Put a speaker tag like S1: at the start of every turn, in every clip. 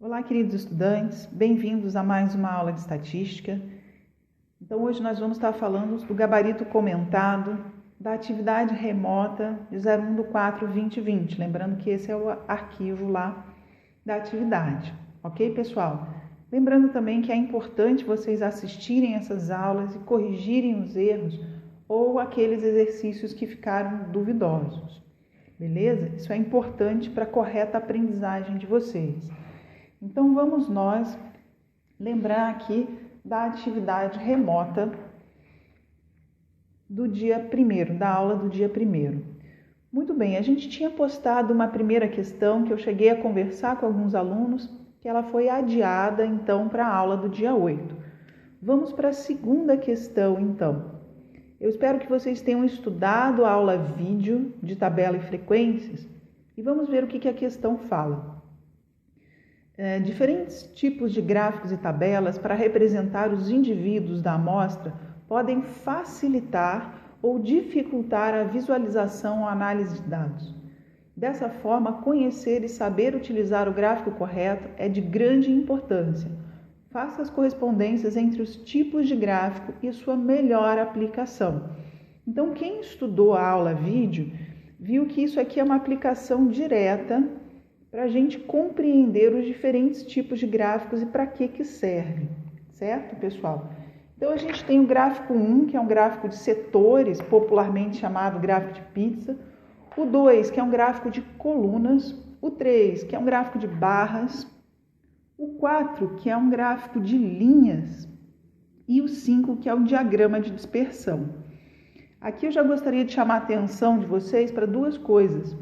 S1: Olá, queridos estudantes, bem-vindos a mais uma aula de estatística. Então, hoje nós vamos estar falando do gabarito comentado da atividade remota de 01/4/2020. Lembrando que esse é o arquivo lá da atividade, ok, pessoal? Lembrando também que é importante vocês assistirem essas aulas e corrigirem os erros ou aqueles exercícios que ficaram duvidosos, beleza? Isso é importante para a correta aprendizagem de vocês. Então, vamos nós lembrar aqui da atividade remota do dia 1º, da aula do dia 1º. Muito bem, a gente tinha postado uma primeira questão que eu cheguei a conversar com alguns alunos, que ela foi adiada, então, para a aula do dia 8. Vamos para a segunda questão, então. Eu espero que vocês tenham estudado a aula vídeo de tabela e frequências e vamos ver o que a questão fala. Diferentes tipos de gráficos e tabelas para representar os indivíduos da amostra podem facilitar ou dificultar a visualização ou análise de dados. Dessa forma, conhecer e saber utilizar o gráfico correto é de grande importância. Faça as correspondências entre os tipos de gráfico e sua melhor aplicação. Então, quem estudou a aula vídeo viu que isso aqui é uma aplicação direta para a gente compreender os diferentes tipos de gráficos e para que serve, certo, pessoal? Então, a gente tem o gráfico 1, que é um gráfico de setores, popularmente chamado gráfico de pizza, o 2, que é um gráfico de colunas, o 3, que é um gráfico de barras, o 4, que é um gráfico de linhas, e o 5, que é um diagrama de dispersão. Aqui eu já gostaria de chamar a atenção de vocês para duas coisas.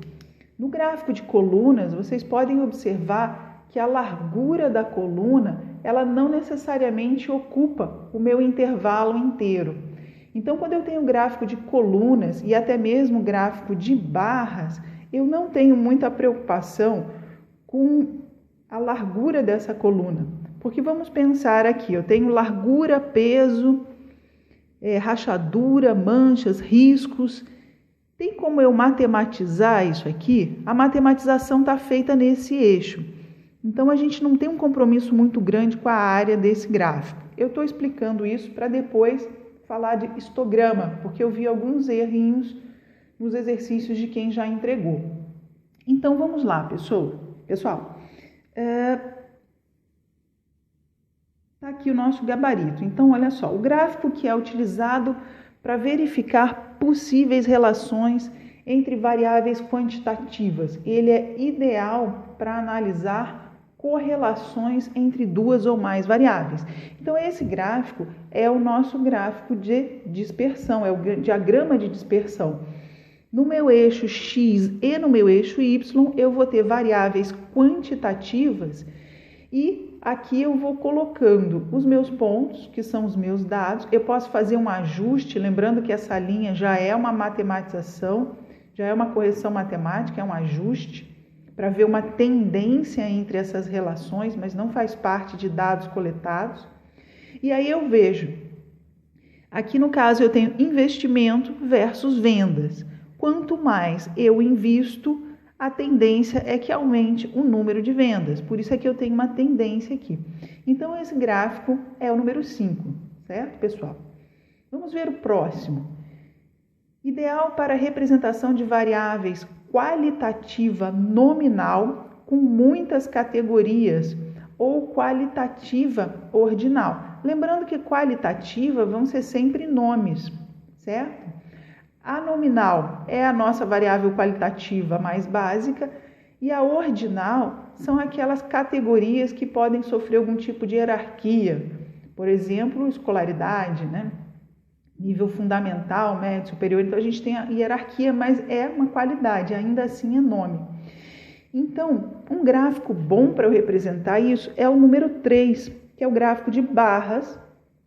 S1: No gráfico de colunas, vocês podem observar que a largura da coluna, ela não necessariamente ocupa o meu intervalo inteiro. Então, quando eu tenho gráfico de colunas e até mesmo gráfico de barras, eu não tenho muita preocupação com a largura dessa coluna. Porque vamos pensar aqui, eu tenho largura, peso, rachadura, manchas, riscos. Tem como eu matematizar isso aqui? A matematização está feita nesse eixo. Então, a gente não tem um compromisso muito grande com a área desse gráfico. Eu estou explicando isso para depois falar de histograma, porque eu vi alguns errinhos nos exercícios de quem já entregou. Então, vamos lá, pessoal. Está aqui o nosso gabarito. Então, olha só, o gráfico que é utilizado para verificar possíveis relações entre variáveis quantitativas. Ele é ideal para analisar correlações entre duas ou mais variáveis. Então, esse gráfico é o nosso gráfico de dispersão, é o diagrama de dispersão. No meu eixo X e no meu eixo Y, eu vou ter variáveis quantitativas e aqui eu vou colocando os meus pontos, que são os meus dados. Eu posso fazer um ajuste, lembrando que essa linha já é uma matematização, já é uma correção matemática, é um ajuste, para ver uma tendência entre essas relações, mas não faz parte de dados coletados. E aí eu vejo, aqui no caso eu tenho investimento versus vendas. Quanto mais eu invisto, a tendência é que aumente o número de vendas. Por isso é que eu tenho uma tendência aqui. Então, esse gráfico é o número 5, certo, pessoal? Vamos ver o próximo. Ideal para representação de variáveis qualitativa nominal com muitas categorias ou qualitativa ordinal. Lembrando que qualitativa vão ser sempre nomes, certo? A nominal é a nossa variável qualitativa mais básica e a ordinal são aquelas categorias que podem sofrer algum tipo de hierarquia. Por exemplo, escolaridade, né? Nível fundamental, médio, superior. Então, a gente tem a hierarquia, mas é uma qualidade, ainda assim é nome. Então, um gráfico bom para eu representar isso é o número 3, que é o gráfico de barras.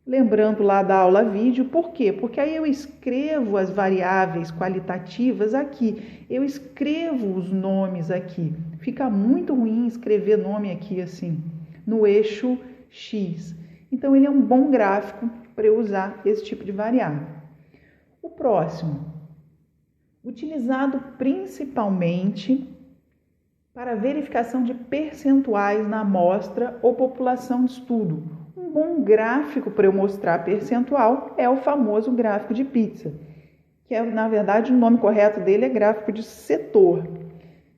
S1: Lembrando lá da aula vídeo, por quê? Porque aí eu escrevo as variáveis qualitativas aqui, eu escrevo os nomes aqui. Fica muito ruim escrever nome aqui assim, no eixo X. Então, ele é um bom gráfico para eu usar esse tipo de variável. O próximo, utilizado principalmente para verificação de percentuais na amostra ou população de estudo. Um bom gráfico para eu mostrar percentual é o famoso gráfico de pizza, que na verdade o nome correto dele é gráfico de setor.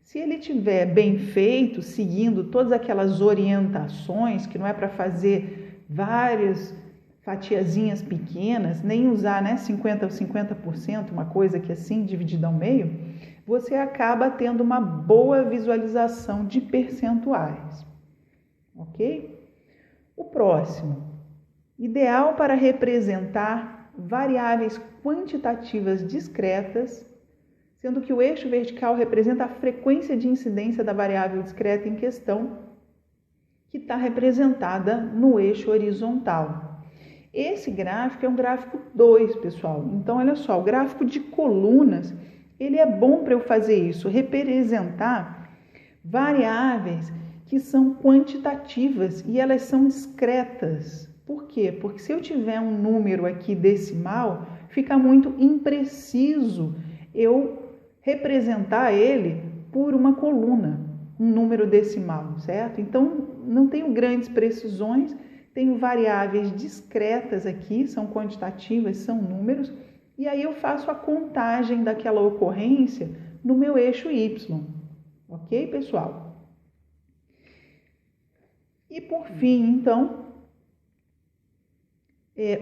S1: Se ele estiver bem feito, seguindo todas aquelas orientações, que não é para fazer várias fatiazinhas pequenas, nem usar 50% ou 50%, uma coisa que assim, dividida ao meio, você acaba tendo uma boa visualização de percentuais. Ok? O próximo, ideal para representar variáveis quantitativas discretas, sendo que o eixo vertical representa a frequência de incidência da variável discreta em questão, que está representada no eixo horizontal. Esse gráfico é um gráfico 2, pessoal. Então, olha só, o gráfico de colunas, ele é bom para eu fazer isso, representar variáveis que são quantitativas e elas são discretas. Por quê? Porque se eu tiver um número aqui decimal, fica muito impreciso eu representar ele por uma coluna, um número decimal, certo? Então, não tenho grandes precisões, tenho variáveis discretas aqui, são quantitativas, são números, e aí eu faço a contagem daquela ocorrência no meu eixo Y. Ok, pessoal? E por fim, então,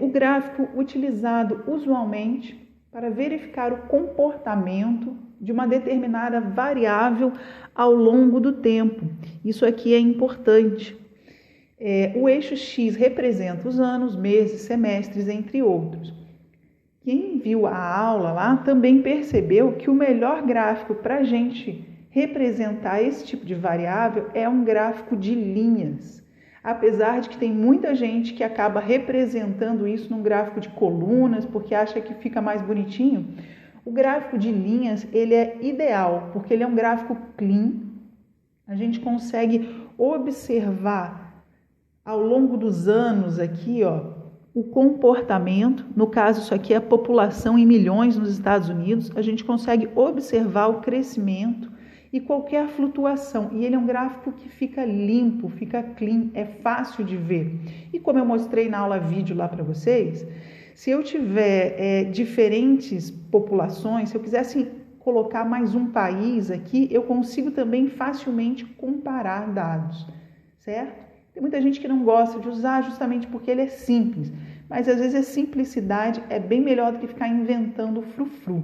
S1: o gráfico utilizado usualmente para verificar o comportamento de uma determinada variável ao longo do tempo. Isso aqui é importante. O eixo X representa os anos, meses, semestres, entre outros. Quem viu a aula lá também percebeu que o melhor gráfico para a gente representar esse tipo de variável é um gráfico de linhas. Apesar de que tem muita gente que acaba representando isso num gráfico de colunas, porque acha que fica mais bonitinho, o gráfico de linhas ele é ideal, porque ele é um gráfico clean. A gente consegue observar ao longo dos anos aqui, o comportamento. No caso, isso aqui é a população em milhões nos Estados Unidos. A gente consegue observar o crescimento e qualquer flutuação. E ele é um gráfico que fica limpo, fica clean, é fácil de ver. E como eu mostrei na aula vídeo lá para vocês, se eu tiver diferentes populações, se eu quisesse colocar mais um país aqui, eu consigo também facilmente comparar dados, certo? Tem muita gente que não gosta de usar justamente porque ele é simples, mas às vezes a simplicidade é bem melhor do que ficar inventando frufru.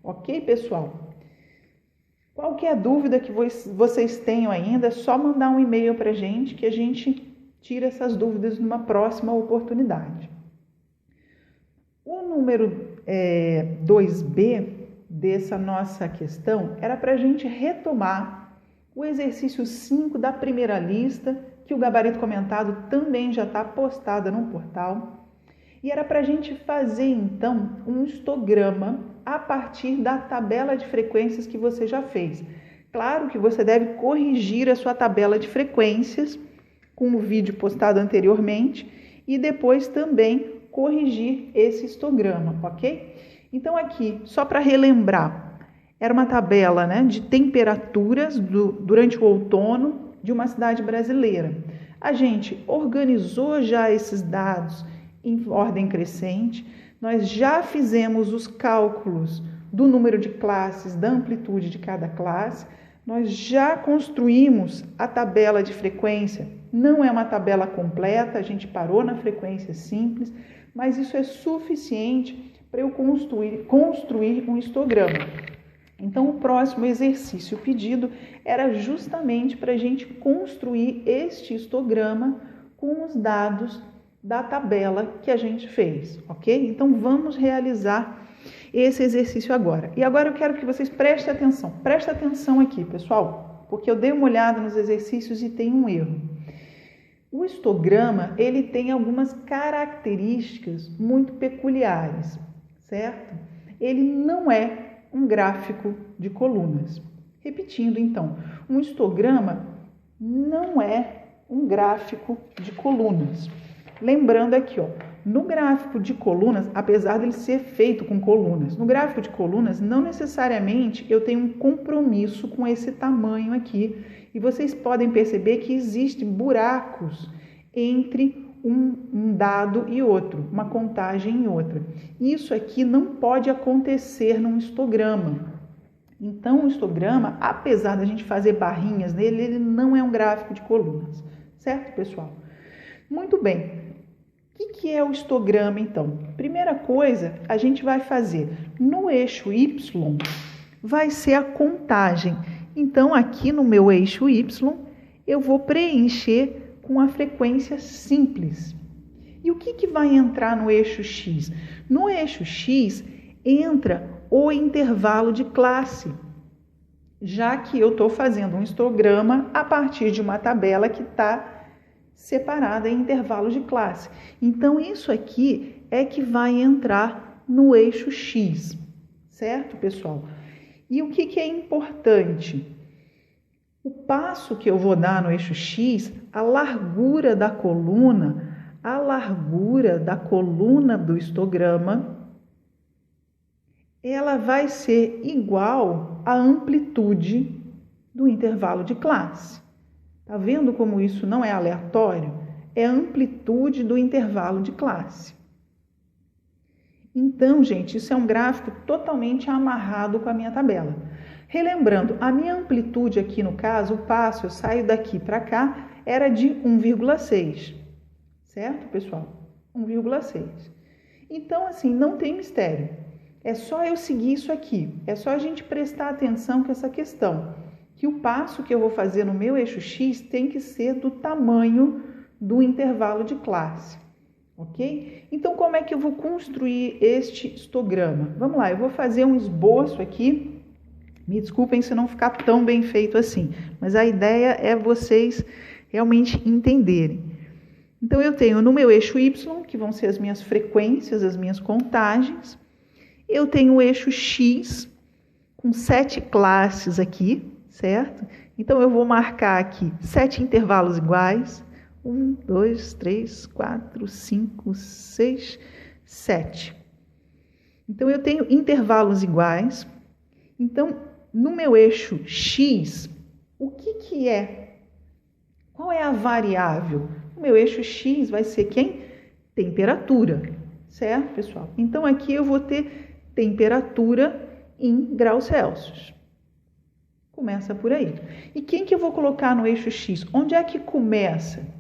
S1: Ok, pessoal? Qualquer dúvida que vocês tenham ainda, é só mandar um e-mail para a gente que a gente tira essas dúvidas numa próxima oportunidade. O número 2B dessa nossa questão era para a gente retomar o exercício 5 da primeira lista, que o gabarito comentado também já está postado no portal. E era para a gente fazer, então, um histograma a partir da tabela de frequências que você já fez. Claro que você deve corrigir a sua tabela de frequências com o vídeo postado anteriormente e depois também corrigir esse histograma, ok? Então aqui, só para relembrar, era uma tabela de temperaturas durante o outono de uma cidade brasileira. A gente organizou já esses dados em ordem crescente, nós já fizemos os cálculos do número de classes, da amplitude de cada classe, nós já construímos a tabela de frequência. Não é uma tabela completa, a gente parou na frequência simples, mas isso é suficiente para eu construir um histograma. Então, o próximo exercício pedido era justamente para a gente construir este histograma com os dados da tabela que a gente fez, ok? Então, vamos realizar esse exercício agora. E agora eu quero que vocês prestem atenção. Presta atenção aqui, pessoal, porque eu dei uma olhada nos exercícios e tem um erro. O histograma, ele tem algumas características muito peculiares, certo? Ele não é um gráfico de colunas. Repetindo, então, um histograma não é um gráfico de colunas. Lembrando aqui, no gráfico de colunas, apesar dele ser feito com colunas, no gráfico de colunas, não necessariamente eu tenho um compromisso com esse tamanho aqui. E vocês podem perceber que existem buracos entre um dado e outro, uma contagem e outra. Isso aqui não pode acontecer num histograma. Então, o histograma, apesar da gente fazer barrinhas nele, ele não é um gráfico de colunas. Certo, pessoal? Muito bem. O que é o histograma, então? Primeira coisa, a gente vai fazer no eixo Y, vai ser a contagem. Então, aqui no meu eixo Y, eu vou preencher com a frequência simples. E o que vai entrar no eixo X? No eixo X, entra o intervalo de classe, já que eu estou fazendo um histograma a partir de uma tabela que está separada em intervalos de classe. Então, isso aqui é que vai entrar no eixo X, certo, pessoal? E o que é importante? O passo que eu vou dar no eixo X, a largura da coluna do histograma, ela vai ser igual à amplitude do intervalo de classe. Tá vendo como isso não é aleatório? É a amplitude do intervalo de classe. Então, gente, isso é um gráfico totalmente amarrado com a minha tabela. Relembrando, a minha amplitude aqui no caso, o passo, eu saio daqui para cá, era de 1,6. Certo, pessoal? 1,6. Então, assim, não tem mistério. É só eu seguir isso aqui. É só a gente prestar atenção com essa questão. Que o passo que eu vou fazer no meu eixo X tem que ser do tamanho do intervalo de classe. Ok? Então, como é que eu vou construir este histograma? Vamos lá, eu vou fazer um esboço aqui. Me desculpem se não ficar tão bem feito assim, mas a ideia é vocês realmente entenderem. Então, eu tenho no meu eixo Y, que vão ser as minhas frequências, as minhas contagens. Eu tenho o eixo X, com 7 classes aqui, certo? Então, eu vou marcar aqui 7 intervalos iguais. 1, 2, 3, 4, 5, 6, 7. Então, eu tenho intervalos iguais. Então, no meu eixo X, o que é? Qual é a variável? O meu eixo X vai ser quem? Temperatura, certo, pessoal? Então, aqui eu vou ter temperatura em graus Celsius. Começa por aí. E quem que eu vou colocar no eixo X? Onde é que começa?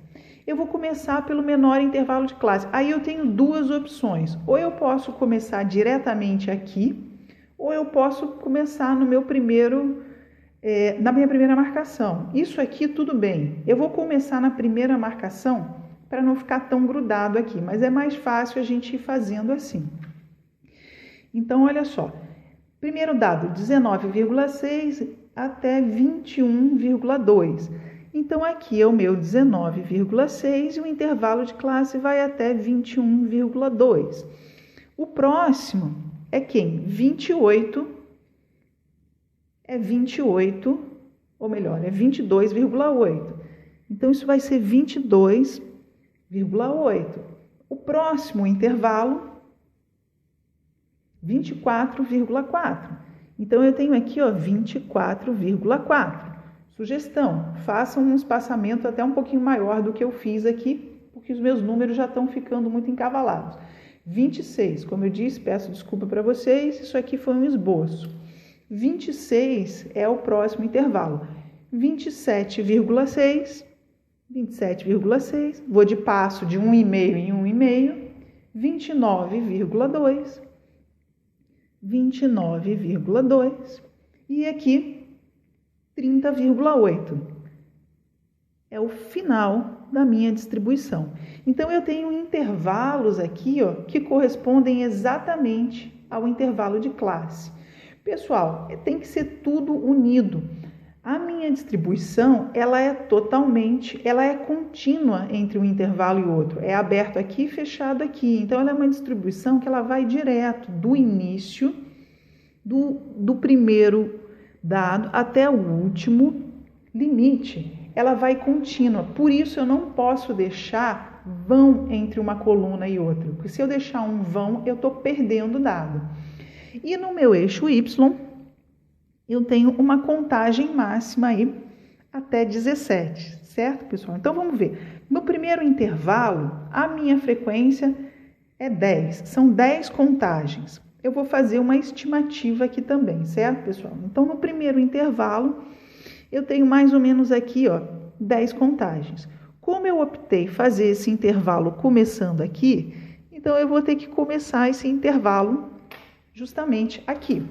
S1: Eu vou começar pelo menor intervalo de classe. Aí eu tenho duas opções. Ou eu posso começar diretamente aqui, ou eu posso começar no meu na minha primeira marcação. Isso aqui tudo bem. Eu vou começar na primeira marcação para não ficar tão grudado aqui, mas é mais fácil a gente ir fazendo assim. Então, olha só. Primeiro dado, 19,6 até 21,2. Então, aqui é o meu 19,6 e o intervalo de classe vai até 21,2. O próximo é quem? 28, é 28, ou melhor, é 22,8. Então, isso vai ser 22,8. O próximo intervalo, 24,4. Então, eu tenho aqui, ó, 24,4. Sugestão, façam um espaçamento até um pouquinho maior do que eu fiz aqui, porque os meus números já estão ficando muito encavalados. 26, como eu disse, peço desculpa para vocês, isso aqui foi um esboço. 26 é o próximo intervalo. 27,6, 27,6, vou de passo de 1,5 em 1,5, 29,2, 29,2 e aqui 30,8. É o final da minha distribuição. Então, eu tenho intervalos aqui, ó, que correspondem exatamente ao intervalo de classe. Pessoal, tem que ser tudo unido. A minha distribuição, ela é contínua entre um intervalo e outro. É aberto aqui e fechado aqui. Então, ela é uma distribuição que ela vai direto do início do primeiro dado até o último limite. Ela vai contínua. Por isso, eu não posso deixar vão entre uma coluna e outra, porque se eu deixar um vão, eu estou perdendo dado. E no meu eixo Y, eu tenho uma contagem máxima aí até 17, certo, pessoal? Então, vamos ver. No primeiro intervalo, a minha frequência é 10, são 10 contagens. Eu vou fazer uma estimativa aqui também, certo, pessoal? Então, no primeiro intervalo, eu tenho mais ou menos aqui, 10 contagens. Como eu optei fazer esse intervalo começando aqui, então eu vou ter que começar esse intervalo justamente aqui.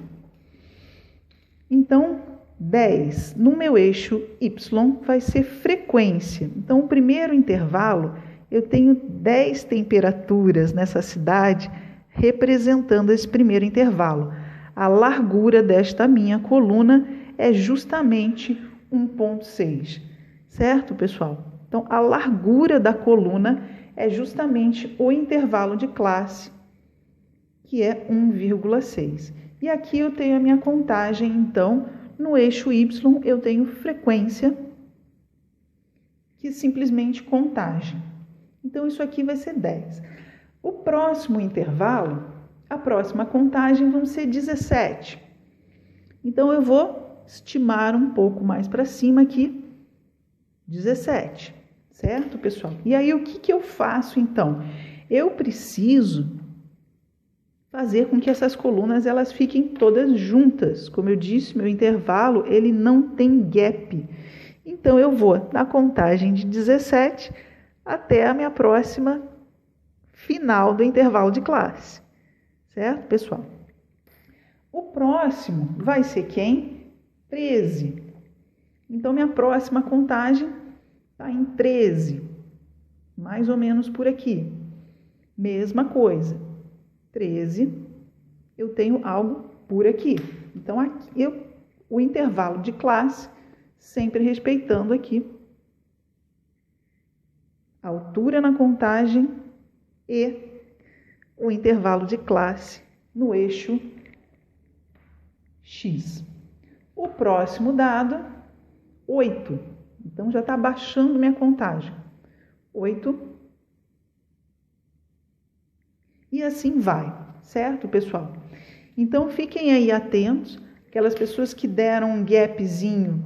S1: Então, 10 no meu eixo Y vai ser frequência. Então, o primeiro intervalo, eu tenho 10 temperaturas nessa cidade representando esse primeiro intervalo. A largura desta minha coluna é justamente 1,6, certo, pessoal? Então, a largura da coluna é justamente o intervalo de classe, que é 1,6. E aqui eu tenho a minha contagem, então, no eixo Y eu tenho frequência, que simplesmente contagem. Então, isso aqui vai ser 10. O próximo intervalo, a próxima contagem vão ser 17. Então, eu vou estimar um pouco mais para cima aqui, 17, certo, pessoal? E aí, o que eu faço, então? Eu preciso fazer com que essas colunas elas fiquem todas juntas. Como eu disse, meu intervalo ele não tem gap. Então, eu vou na contagem de 17 até a minha próxima final do intervalo de classe. Certo, pessoal? O próximo vai ser quem? 13. Então, minha próxima contagem está em 13. Mais ou menos por aqui. Mesma coisa. 13, eu tenho algo por aqui. Então, aqui o intervalo de classe, sempre respeitando aqui a altura na contagem e o intervalo de classe no eixo X. O próximo dado, 8. Então, já está baixando minha contagem. 8. E assim vai, certo, pessoal? Então, fiquem aí atentos, aquelas pessoas que deram um gapzinho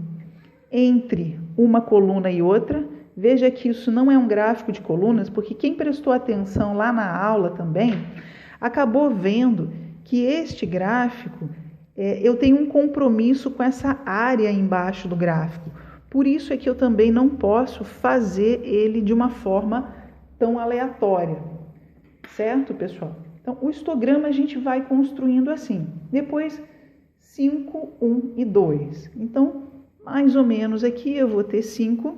S1: entre uma coluna e outra. Veja que isso não é um gráfico de colunas, porque quem prestou atenção lá na aula também, acabou vendo que este gráfico, eu tenho um compromisso com essa área embaixo do gráfico. Por isso é que eu também não posso fazer ele de uma forma tão aleatória. Certo, pessoal? Então, o histograma a gente vai construindo assim. Depois, 5, 1 e 2. Então, mais ou menos aqui eu vou ter 5,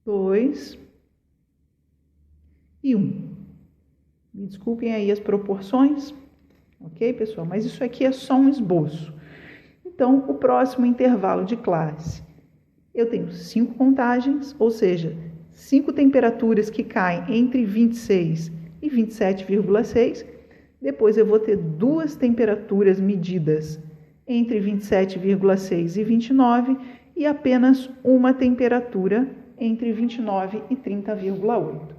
S1: 2 e 1. Me desculpem aí as proporções, ok, pessoal? Mas isso aqui é só um esboço. Então, o próximo intervalo de classe, eu tenho 5 contagens, ou seja, 5 temperaturas que caem entre 26 e 27,6. Depois eu vou ter 2 temperaturas medidas entre 27,6 e 29 e apenas uma temperatura entre 29 e 30,8.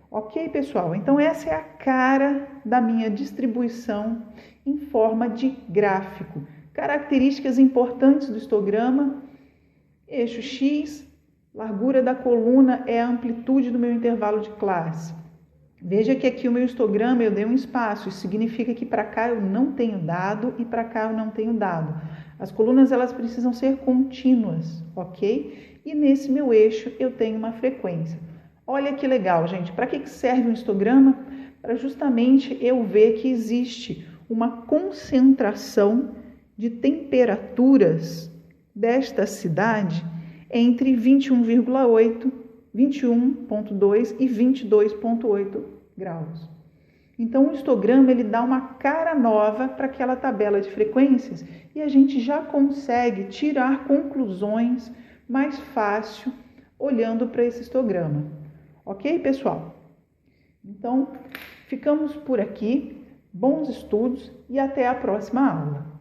S1: Ok, pessoal? Então, essa é a cara da minha distribuição em forma de gráfico. Características importantes do histograma: eixo X, largura da coluna é a amplitude do meu intervalo de classe. Veja que aqui o meu histograma eu dei um espaço, isso significa que para cá eu não tenho dado e para cá eu não tenho dado. As colunas elas precisam ser contínuas, ok? E nesse meu eixo eu tenho uma frequência. Olha que legal, gente. Para que serve um histograma? Para justamente eu ver que existe uma concentração de temperaturas desta cidade entre 21,8, 21,2 e 22,8 graus. Então, o histograma ele dá uma cara nova para aquela tabela de frequências e a gente já consegue tirar conclusões mais fácil olhando para esse histograma. Ok, pessoal? Então, ficamos por aqui. Bons estudos e até a próxima aula.